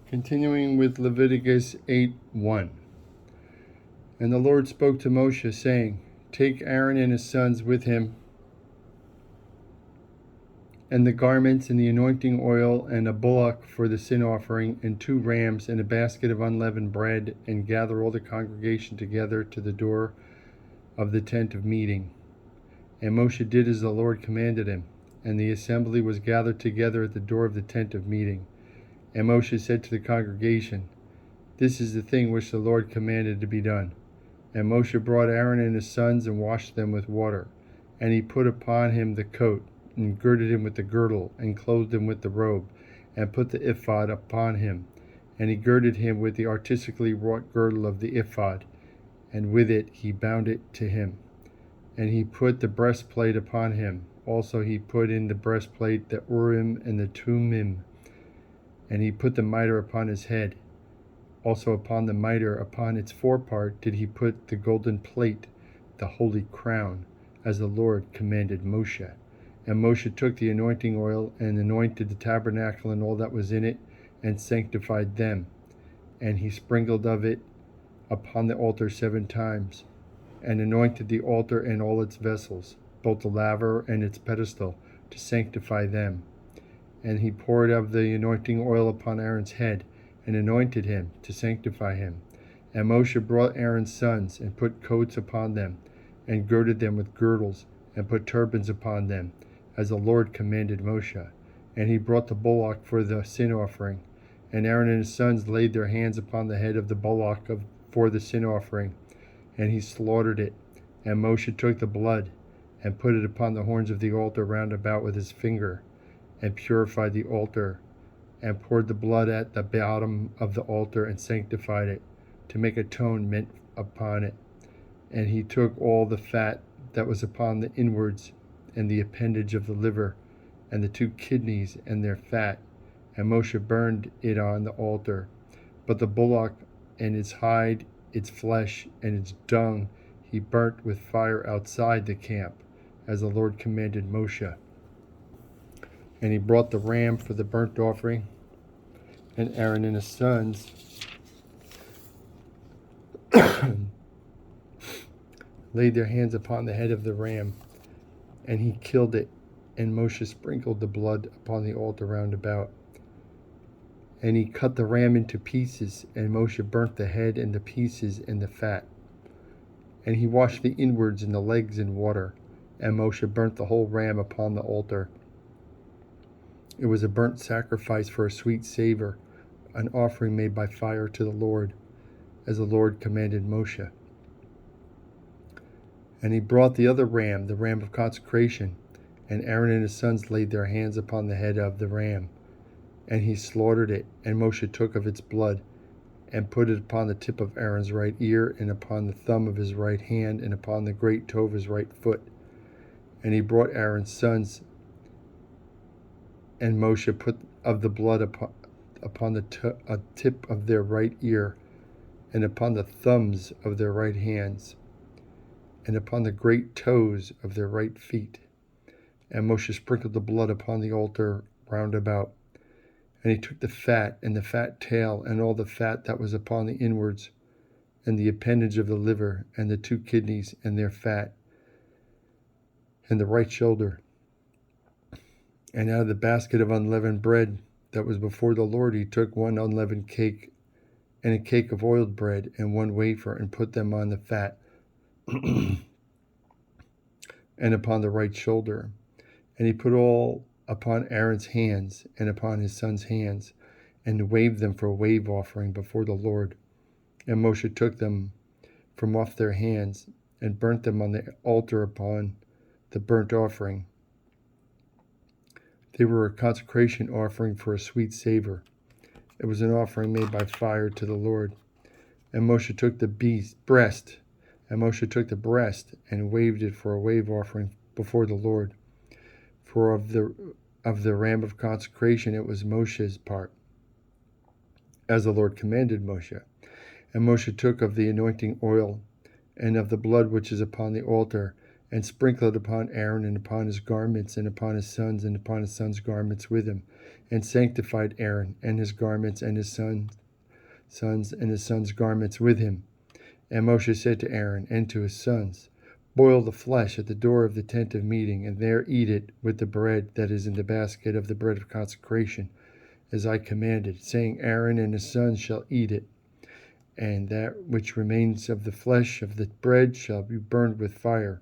Continuing with Leviticus 8:1. And the Lord spoke to Moshe, saying, Take Aaron and his sons with him, and the garments, and the anointing oil, and a bullock for the sin offering, and 2 rams, and a basket of unleavened bread, and gather all the congregation together to the door of the tent of meeting. And Moshe did as the Lord commanded him, and the assembly was gathered together at the door of the tent of meeting. And Moshe said to the congregation, This is the thing which the Lord commanded to be done. And Moshe brought Aaron and his sons and washed them with water. And he put upon him the coat, and girded him with the girdle, and clothed him with the robe, and put the ephod upon him. And he girded him with the artistically wrought girdle of the ephod, and with it he bound it to him. And he put the breastplate upon him. Also he put in the breastplate the Urim and the Thummim. And he put the mitre upon his head. Also upon the mitre, upon its forepart, did he put the golden plate, the holy crown, as the Lord commanded Moshe. And Moshe took the anointing oil, and anointed the tabernacle and all that was in it, and sanctified them. And he sprinkled of it upon the altar 7 times, and anointed the altar and all its vessels, both the laver and its pedestal, to sanctify them. And he poured of the anointing oil upon Aaron's head, and anointed him to sanctify him. And Moshe brought Aaron's sons, and put coats upon them, and girded them with girdles, and put turbans upon them, as the Lord commanded Moshe. And he brought the bullock for the sin offering. And Aaron and his sons laid their hands upon the head of the bullock for the sin offering, and he slaughtered it. And Moshe took the blood, and put it upon the horns of the altar round about with his finger, and purified the altar, and poured the blood at the bottom of the altar, and sanctified it, to make atonement upon it. And he took all the fat that was upon the inwards, and the appendage of the liver, and the 2 kidneys and their fat, and Moshe burned it on the altar. But the bullock and its hide, its flesh, and its dung he burnt with fire outside the camp, as the Lord commanded Moshe. And he brought the ram for the burnt offering, and Aaron and his sons laid their hands upon the head of the ram, and he killed it, and Moshe sprinkled the blood upon the altar round about. And he cut the ram into pieces, and Moshe burnt the head and the pieces and the fat. And he washed the inwards and the legs in water, and Moshe burnt the whole ram upon the altar. It was a burnt sacrifice for a sweet savor, an offering made by fire to the Lord, as the Lord commanded Moshe. And he brought the other ram, the ram of consecration, and Aaron and his sons laid their hands upon the head of the ram, and he slaughtered it. And Moshe took of its blood, and put it upon the tip of Aaron's right ear, and upon the thumb of his right hand, and upon the great toe of his right foot. And he brought Aaron's sons, and Moshe put of the blood upon the tip of their right ear, and upon the thumbs of their right hands, and upon the great toes of their right feet. And Moshe sprinkled the blood upon the altar round about. And he took the fat, and the fat tail, and all the fat that was upon the inwards, and the appendage of the liver, and the 2 kidneys and their fat, and the right shoulder. And out of the basket of unleavened bread that was before the Lord, he took 1 unleavened cake, and a cake of oiled bread, and 1 wafer, and put them on the fat, and upon the right shoulder. And he put all upon Aaron's hands, and upon his sons' hands, and waved them for a wave offering before the Lord. And Moshe took them from off their hands, and burnt them on the altar upon the burnt offering. They were a consecration offering for a sweet savor. It was an offering made by fire to the Lord. And Moshe took the breast, and waved it for a wave offering before the Lord. For of the ram of consecration it was Moshe's part, as the Lord commanded Moshe. And Moshe took of the anointing oil, and of the blood which is upon the altar, and sprinkle it upon Aaron and upon his garments and upon his sons and upon his sons' garments with him, and sanctified Aaron and his garments and his sons and his sons' garments with him. And Moshe said to Aaron and to his sons, Boil the flesh at the door of the tent of meeting, and there eat it with the bread that is in the basket of the bread of consecration, as I commanded, saying, Aaron and his sons shall eat it, and that which remains of the flesh of the bread shall be burned with fire.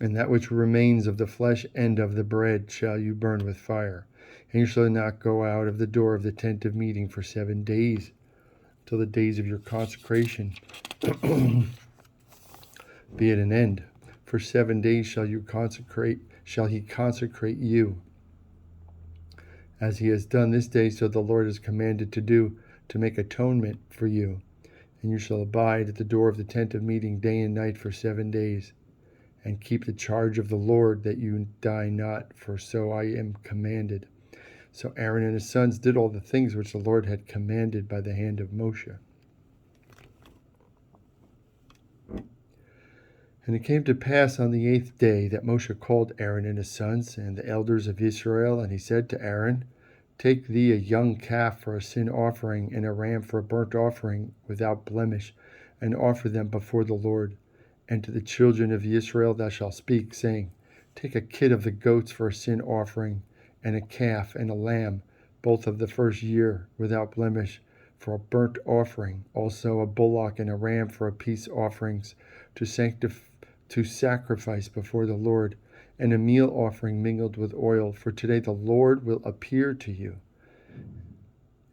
And that which remains of the flesh and of the bread shall you burn with fire. And you shall not go out of the door of the tent of meeting for 7 days, till the days of your consecration be at an end. For 7 days shall he consecrate you, as he has done this day, so the Lord has commanded to do, to make atonement for you. And you shall abide at the door of the tent of meeting day and night for 7 days, and keep the charge of the Lord, that you die not, for so I am commanded. So Aaron and his sons did all the things which the Lord had commanded by the hand of Moshe. And it came to pass on the 8th day that Moshe called Aaron and his sons and the elders of Israel, and he said to Aaron, Take thee a young calf for a sin offering and a ram for a burnt offering without blemish, and offer them before the Lord. And to the children of Israel thou shalt speak, saying, Take a kid of the goats for a sin offering, and a calf and a lamb, both of the first year, without blemish, for a burnt offering, also a bullock and a ram for a peace offerings, to sacrifice before the Lord, and a meal offering mingled with oil, for today the Lord will appear to you.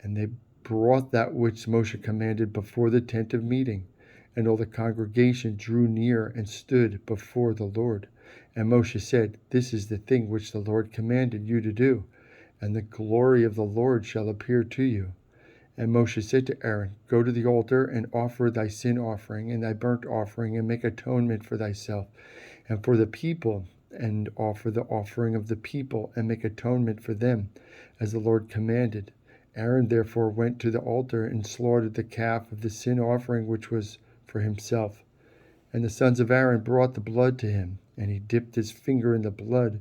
And they brought that which Moshe commanded before the tent of meeting, and all the congregation drew near and stood before the Lord. And Moshe said, This is the thing which the Lord commanded you to do, and the glory of the Lord shall appear to you. And Moshe said to Aaron, Go to the altar and offer thy sin offering and thy burnt offering, and make atonement for thyself and for the people, and offer the offering of the people, and make atonement for them, as the Lord commanded. Aaron therefore went to the altar and slaughtered the calf of the sin offering which was for himself. And the sons of Aaron brought the blood to him, and he dipped his finger in the blood,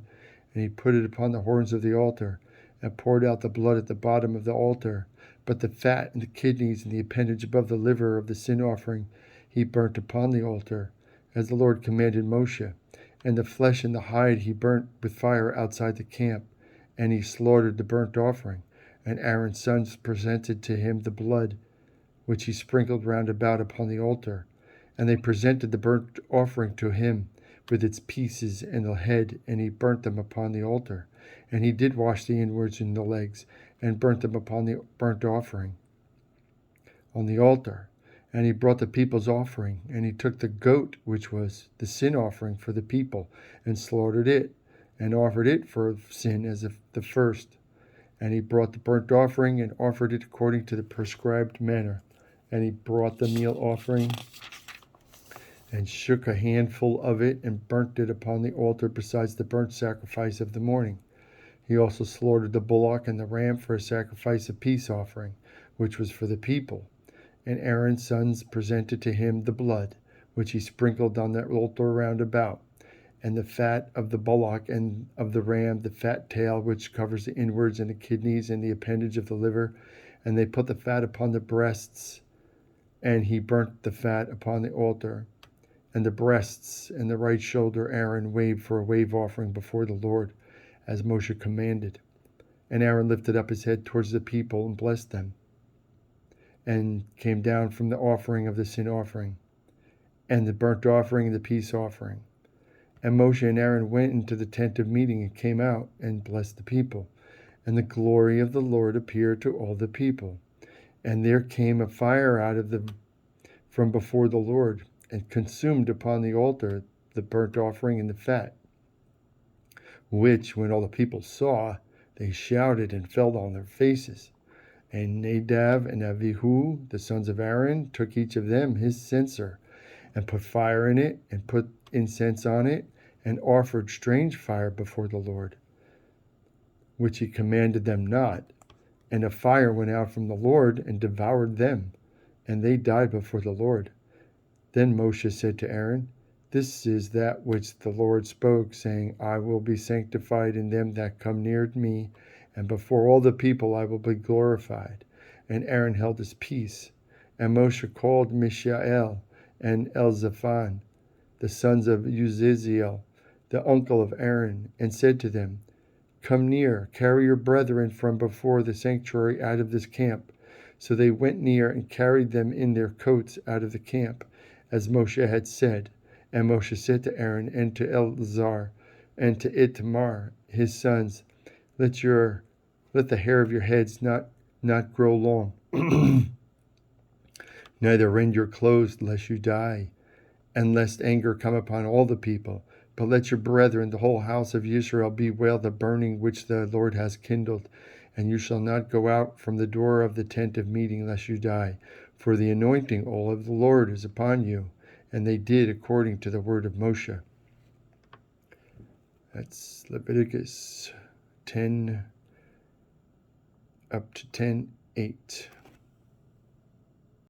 and he put it upon the horns of the altar, and poured out the blood at the bottom of the altar. But the fat and the kidneys and the appendage above the liver of the sin offering he burnt upon the altar, as the Lord commanded Moshe. And the flesh and the hide he burnt with fire outside the camp, and he slaughtered the burnt offering. And Aaron's sons presented to him the blood, which he sprinkled round about upon the altar. And they presented the burnt offering to him, with its pieces and the head, and he burnt them upon the altar. And he did wash the inwards and the legs, and burnt them upon the burnt offering on the altar. And he brought the people's offering, and he took the goat, which was the sin offering for the people, and slaughtered it, and offered it for sin as the first. And he brought the burnt offering, and offered it according to the prescribed manner. And he brought the meal offering, and shook a handful of it, and burnt it upon the altar besides the burnt sacrifice of the morning. He also slaughtered the bullock and the ram for a sacrifice of peace offering, which was for the people. And Aaron's sons presented to him the blood, which he sprinkled on the altar round about, and the fat of the bullock and of the ram, the fat tail which covers the inwards and the kidneys and the appendage of the liver. And they put the fat upon the breasts, and he burnt the fat upon the altar. And the breasts and the right shoulder Aaron waved for a wave offering before the Lord, as Moshe commanded. And Aaron lifted up his head towards the people and blessed them, and came down from the offering of the sin offering, and the burnt offering and the peace offering. And Moshe and Aaron went into the tent of meeting and came out and blessed the people. And the glory of the Lord appeared to all the people. And there came a fire from before the Lord, and consumed upon the altar the burnt offering and the fat, which, when all the people saw, they shouted and fell on their faces. And Nadab and Abihu, the sons of Aaron, took each of them his censer, and put fire in it, and put incense on it, and offered strange fire before the Lord, which he commanded them not. And a fire went out from the Lord, and devoured them, and they died before the Lord. Then Moshe said to Aaron, This is that which the Lord spoke, saying, I will be sanctified in them that come near me, and before all the people I will be glorified. And Aaron held his peace. And Moshe called Mishael and Elzaphan, the sons of Uziel, the uncle of Aaron, and said to them, Come near, carry your brethren from before the sanctuary out of this camp. So they went near and carried them in their coats out of the camp, as Moshe had said. And Moshe said to Aaron and to Eleazar and to Itamar, his sons, Let the hair of your heads not grow long, neither rend your clothes lest you die, and lest anger come upon all the people. But let your brethren, the whole house of Israel, bewail the burning which the Lord has kindled. And you shall not go out from the door of the tent of meeting, lest you die. For the anointing oil of the Lord is upon you. And they did according to the word of Moshe. That's Leviticus 10 up to 10:8.